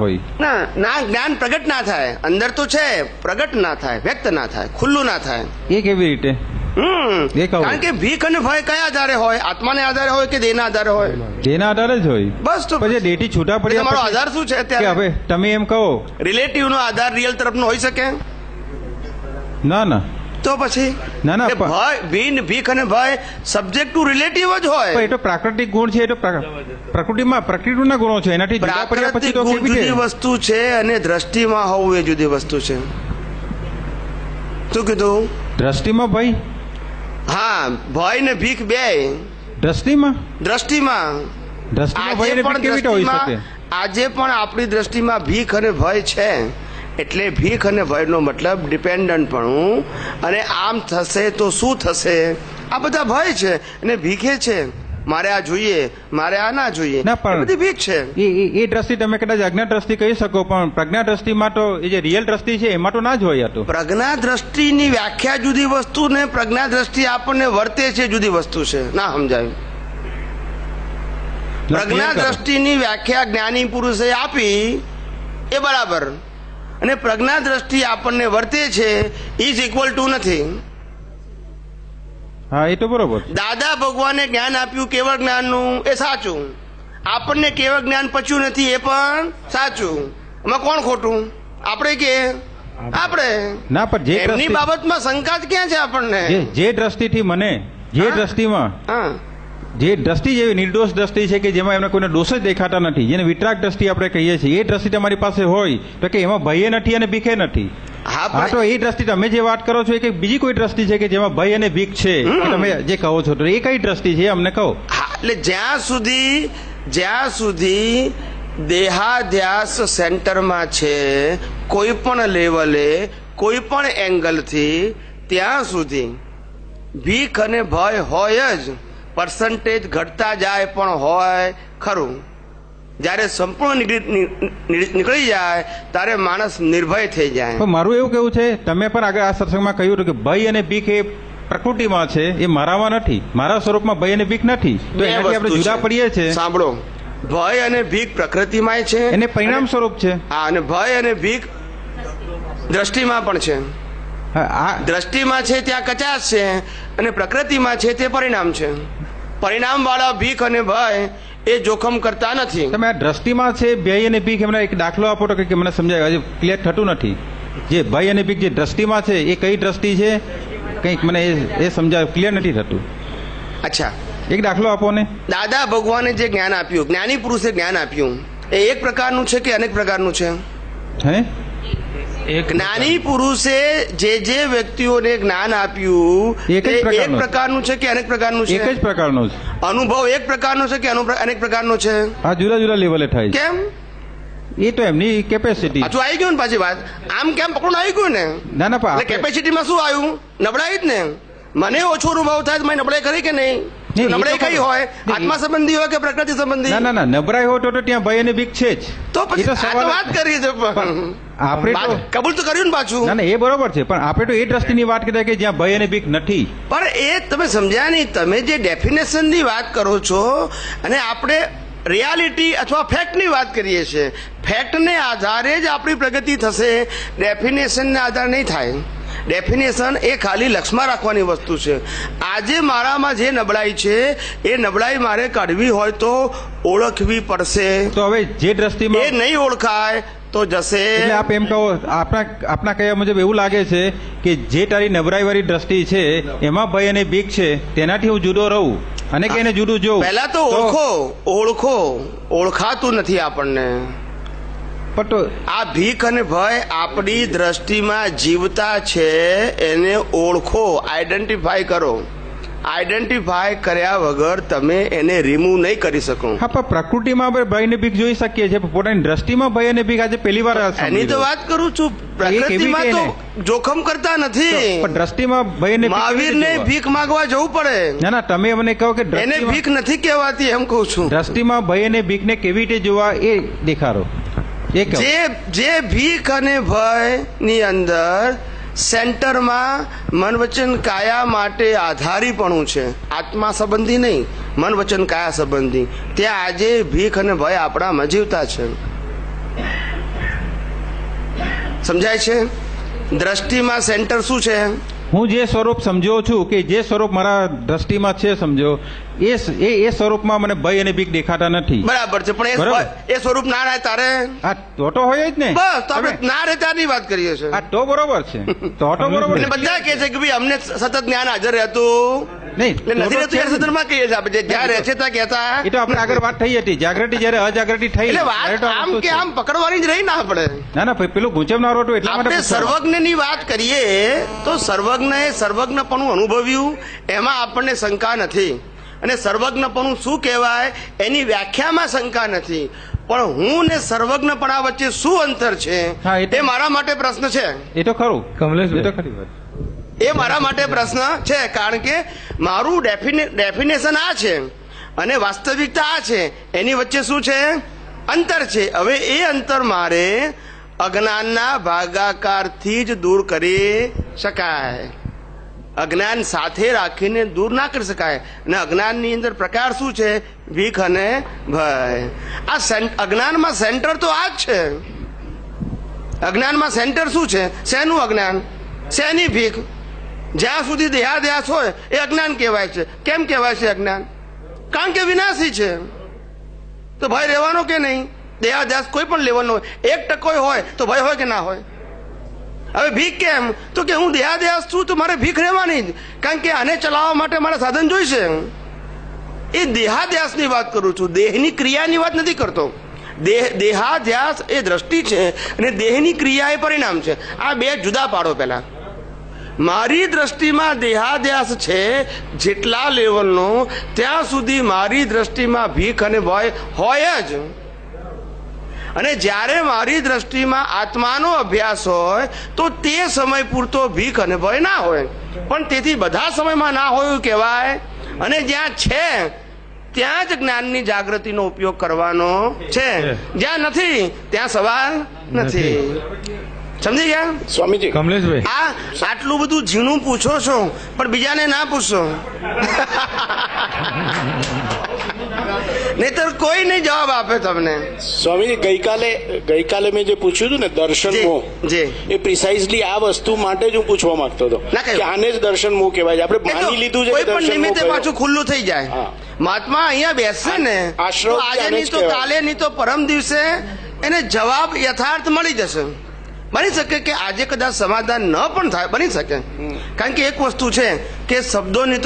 હોય ના જ્ઞાન પ્રગટ ના થાય, અંદર તો છે, પ્રગટ ના થાય, વ્યક્ત ના થાય, ખુલ્લું ના થાય. એ કેવી રીતે? કારણ કે ભીખ અને ભય કયા આધારે હોય? આત્માને આધારે હોય કે દેહના આધારે હોય? દેહના આધારે જ હોય. બસ તો પછી ડેટી છૂટા પડ્યા તમારો આધાર શું છે અત્યારે? હવે તમે એમ કહો રિલેટિવ નો આધાર રિયલ તરફનો હોઈ શકે? ના તો પછી ના ભય ભીખ અને ભય સબ્જેક્ટ ટુ રિલેટિવ જ હોય. એ તો પ્રાકૃતિક ગુણ છે, એ તો પ્રકૃતિના ગુણો છે. એનાથી જુદા પડ્યા પછી તો કેવી જુદી વસ્તુ છે અને દ્રષ્ટિમાં હોવું એ જુદી વસ્તુ છે. શું કીધું? દ્રષ્ટિમાં ભાઈ? હા, ભય ને ભીખ બે દ્રષ્ટિમાં આજે પણ આપણી દ્રષ્ટિમાં ભીખ અને ભય છે. એટલે ભીખ અને ભયનો મતલબ ડિપેન્ડન્ટ પણ, અને આમ થશે તો શું થશે, આ બધા ભય છે અને ભીખે છે. મારે આ જોઈએ, મારે આ ના જોઈએ, બધી ભીખ છે. એ દ્રષ્ટિ તમે કદાચ અજ્ઞા દ્રષ્ટિ કહી શકો, પણ પ્રજ્ઞા દ્રષ્ટિમાં તો એ જે રિયલ દ્રષ્ટિ છે એમાં તો ના જ હોય. તો પ્રજ્ઞા દ્રષ્ટિની વ્યાખ્યા જુદી વસ્તુ ને પ્રજ્ઞા દ્રષ્ટિ આપણને વર્તે છે જુદી વસ્તુ છે. ના સમજાયું? પ્રજ્ઞા દ્રષ્ટિની વ્યાખ્યા જ્ઞાની પુરુષે આપી એ બરાબર, અને પ્રજ્ઞા દ્રષ્ટિ આપણને વર્તે છે ઇઝ ઇક્વલ ટુ નથી. હા, એ તો બરોબર. દાદા ભગવાને જ્ઞાન આપ્યું કેવળ જ્ઞાનનું, એ સાચું. આપણને કેવળ જ્ઞાન પચ્યું નથી, એ પણ સાચું. એમાં કોણ ખોટું? આપણે કે આપણે? ના, પણ જે એમની બાબતમાં શંકા ક્યાં છે આપણને? જે દ્રષ્ટિથી મને, જે દ્રષ્ટિમાં, જે દ્રષ્ટિ જેવી નિર્દોષ દ્રષ્ટિ છે કે જેમાં એમને કોઈને દોષ જ દેખાતા નથી, જેને વિતરાગ દ્રષ્ટિ આપણે કહીએ છીએ, એ દ્રષ્ટિ તમારી પાસે હોય તો કે એમાં ભય નથી અને ભીખે નથી. હા, તો એ દ્રષ્ટિ તમે જે વાત કરો છો એ બીજી કોઈ દ્રષ્ટિ છે કે જેમાં ભય અને ભીખ છે, તમે જે કહો છો તો એ કઈ દ્રષ્ટિ છે અમને કહો. એટલે જ્યાં સુધી દેહાધ્યાસ સેન્ટરમાં છે, કોઈ પણ લેવલે, કોઈ પણ એંગલથી, ત્યાં સુધી ભીખ અને ભય હોય જ. પર્સન્ટેજ ઘટતા જાય પણ હોય ખરું. જયારે સંપૂર્ણ નીકળી જાય ત્યારે માણસ નિર્ભય થઈ જાય. પણ મારું એવું કેવું છે, તમે પણ આગળ આ સત્સંગમાં કહ્યું હતું કે ભય અને ભીખ એ પ્રકૃતિમાં છે, એ મારામાં નથી, મારા સ્વરૂપમાં ભય અને ભીખ નથી, તો એનાથી આપણે જુદા પડીએ છીએ. સાંભળો, ભય અને ભીખ પ્રકૃતિમાં છે, એને પરિણામ સ્વરૂપ છે. હા, અને ભય અને ભીખ દ્રષ્ટિમાં પણ છે. દ્રષ્ટિમાં છે ત્યાં કચાશ છે, અને પ્રકૃતિમાં છે તે પરિણામ છે. પરિણામ વાળા ભીખ અને ભય એ જોખમ કરતા નથી. તમે આ દ્રષ્ટિમાં છે ભય અને ભીખ, એમને એક દાખલો આપો તો કે મને સમજાય, હજી ક્લિયર થતું નથી. જે ભય અને ભીખ જે દ્રષ્ટિમાં છે એ કઈ દ્રષ્ટિ છે, કંઈક મને એ સમજાય, ક્લિયર નથી થતું. અચ્છા, એક દાખલો આપો ને. દાદા ભગવાને જે જ્ઞાન આપ્યું, જ્ઞાની પુરુષે જ્ઞાન આપ્યું, એ એક પ્રકારનું છે કે અનેક પ્રકારનું છે? હે, જ્ઞાની પુરુષે જે વ્યક્તિઓને જ્ઞાન આપ્યું એક પ્રકારનું છે કે અનેક પ્રકારનું છે? એક જ પ્રકારનું છે. અનુભવ એક પ્રકારનો છે કે અનેક પ્રકારનો છે? આ જુદા જુદા લેવલે થાય. કેમ? એ તો એમની કેપેસિટી. પાછું આવી ગયું ને પાછી વાત, આમ કેમ પકડું આવી ગયું ને? ના, કેપેસિટીમાં શું આવ્યું? નબળાઈ જ ને. મને ઓછો અનુભવ થાય તો મેં નબળાઈ કરી કે નહીં? નબળાઈ કઈ હોય? આત્મા સંબંધી હોય કે પ્રકૃતિ સંબંધી? ના, નબળાઈ હોય તો ત્યાં ભય અને ભીખ છે જ. તો પછી વાત કરી છે, આપણે કબૂલ તો કર્યું ને પાછું. ના, એ બરોબર છે, પણ આપણે તો એ દ્રષ્ટિની વાત કરીએ કે જ્યાં ભય અને ભીખ નથી. પણ એ તમે સમજ્યા નહીં. તમે જે ડેફિનેશનની વાત કરો છો અને આપણે રિયાલિટી અથવા ફેક્ટની વાત કરીએ છીએ. ફેક્ટને આધારે જ આપણી પ્રગતિ થશે, ડેફિનેશનને આધારે નહીં થાય. ડેફિનેશન એ ખાલી લક્ષમાં રાખવાની વસ્તુ છે. આજે મારામાં જે નબળાઈ છે એ નબળાઈ મારે કાઢવી હોય તો ઓળખવી પડશે. તો હવે જે દ્રષ્ટિમાં એ નહીં ઓળખાય તો જશે. એટલે આપ એમ કહો, આપના કહેવા મુજબ એવું લાગે છે કે જે તારી નબળાઈ વાળી દ્રષ્ટિ છે એમાં ભય અને ભીખ છે, તેનાથી હું જુદો રહું અને કે એને જુદું જોઉં. પહેલા તો ઓળખો. ઓળખાતું નથી આપણને. આ ભીખ અને ભય આપણી દ્રષ્ટિમાં જીવતા છે, એને ઓળખો, આઈડેન્ટિફાય કરો. આઈડેન્ટિફાય કર્યા વગર તમે એને રિમૂવ નહીં કરી શકો. હા, પણ પ્રકૃતિમાં આપણે ભય ને ભીખ જોઈ શકીએ છીએ, પોતાની દ્રષ્ટિમાં ભય અને ભીખ આજે પહેલી વાર એની તો વાત કરું છું. પ્રકૃતિમાં તો જોખમ કરતા નથી, પણ દ્રષ્ટિમાં ભય ને મહાવીરને ભીખ માંગવા જવું પડે. ના, તમે મને કહો કે એને ભીખ નથી કહેવાતી, એમ કહું છું. દ્રષ્ટિમાં ભય અને ભીખ ને કેવી રીતે જોવા એ દેખાડો. જે ભીખ અને ભય ની અંદર સેન્ટરમાં મન વચન કાયા માટે આધારીપણું છે, આત્મા સંબંધી નહીં, મન વચન કાયા સંબંધી. ત્યાં આજે ભીખ અને ભય આપણામાં જીવતા છે. સમજાય છે? દ્રષ્ટિમાં સેન્ટર શું છે? હું જે સ્વરૂપ સમજ્યો છું કે જે સ્વરૂપ મારા દ્રષ્ટિમાં છે સમજો એ સ્વરૂપમાં મને ભય અને બીક દેખાતા નથી. બરાબર છે, પણ બરાબર. એ સ્વરૂપ ના રહે તારે આ તો હોય જ ને. બસ તો આપણે ના રહે ત્યારની વાત કરીએ છીએ. આ તો બરોબર છે. તો બરોબર એટલે છે. બધા કહે છે કે ભાઈ અમને સતત જ્ઞાન હાજર રહેતું નહીં એટલે નથી રહેતું યાર, સદનમાં કહીએ છીએ આપણે જ્યાં રહે છે ત્યાં કહેતા. એ તો આપણે આગળ વાત થઈ હતી જાગૃતિ જયારે અજાગૃતિ થઈ એટલે ત્યારે વાત તો આમ વસ્તુ કે છે. આમ પકડવાની જ રહી ના આપણે. ના ના ભાઈ, પેલું ગૂંચવનાર હતું એટલા માટે આપણે પૂછવાનું. સર્વજ્ઞની વાત કરીએ તો સર્વજ્ઞએ સર્વજ્ઞપણું અનુભવ્યું એમાં આપણને શંકા નથી, અને સર્વજ્ઞપણું શું કહેવાય એની વ્યાખ્યામાં શંકા નથી, પણ હું ને સર્વજ્ઞપણા વચ્ચે શું અંતર છે હા, એ તો- એ મારા માટે પ્રશ્ન છે. એ તો ખરું કમલેશભાઈ. એ તો ખરી વાત. એ મારા માટે પ્રશ્ન છે, કારણ કે મારું ડેફિનેશન આ છે અને વાસ્તવિકતા આ છે, એની વચ્ચે શું છે? અંતર છે. હવે એ અંતર મારે અજ્ઞાનના ભાગાકારથી જ દૂર કરી શકાય. અજ્ઞાન સાથે રાખીને દૂર ના કરી શકાય. અને અજ્ઞાનની અંદર પ્રકાર શું છે? ભીખ અને ભય. આ અજ્ઞાનમાં સેન્ટર તો આ જ છે. અજ્ઞાનમાં સેન્ટર શું છે? શેનું અજ્ઞાન? શેની ભીખ? જ્યાં સુધી દેહાદ્યાસ હોય એ અજ્ઞાન કહેવાય છે. કેમ કહેવાય છે અજ્ઞાન? કારણ કે વિનાશી છે. તો ભય રહેવાનો કે નહીં? દેહાદ્યાસ કોઈ પણ લેવાનો હોય, 1% હોય તો ભય હોય કે ના હોય? હવે ભીખ કેમ? તો કે હું દેહાદ્યાસ છું તો મારે ભીખ રહેવાની જ, કારણ કે આને ચલાવવા માટે મારે સાધન જોઈશે. એ દેહાદ્યાસની વાત કરું છું, દેહની ક્રિયાની વાત નથી કરતો. દેહાદ્યાસ એ દ્રષ્ટિ છે અને દેહની ક્રિયા એ પરિણામ છે. આ બે જુદા પાડો. પહેલા મારી દ્રષ્ટિમાં દેહાદ્યાસ છે જેટલા લેવલનો, ત્યાં સુધી મારી દ્રષ્ટિમાં ભીખ અને ભય હોય જ. અને જ્યારે મારી દ્રષ્ટિમાં આત્માનો અભ્યાસ હોય તો તે સમય પૂરતો ભીખ અને ભય ના હોય, પણ તેથી બધા સમયમાં ના હોય એવું કહેવાય. અને જ્યાં છે ત્યાં જ જ્ઞાનની જાગૃતિનો ઉપયોગ કરવાનો છે, જ્યાં નથી ત્યાં સવાલ નથી. સમજી ગયા સ્વામીજી? કમલેશભાઈ, આ આટલું બધું ઝીણું પૂછો છો પણ બીજાને ના પૂછો, નહીતર કોઈ નહીં જવાબ આપે તમને. સ્વામીજી, ગઈકાલે મેં જે પૂછ્યું હતું ને દર્શન મોહ, જી એ પ્રિસાઇઝલી આ વસ્તુ માટે જ હું પૂછવા માંગતો હતો ના કહ્યું. કે આને જ દર્શન મોહ કહેવાય છે. આપણે એ તો માની લીધું છે કોઈ કે પણ દર્શન મોહ નિમિત્તે કયો? પાછું ખુલ્લું થઈ જાય. હા. મહાત્મા અહીંયા બેસશે ને આશ્રમ તો આજે આને જ નહીં તો કહેવાય. કાલે નહીં તો પરમ દિવસે એને જવાબ યથાર્થ મળી જશે. બની શકે કે આજે કદાચ સમાધાન ન પણ થાય, બની શકે. કારણ કે એક વસ્તુ છે કે શબ્દોની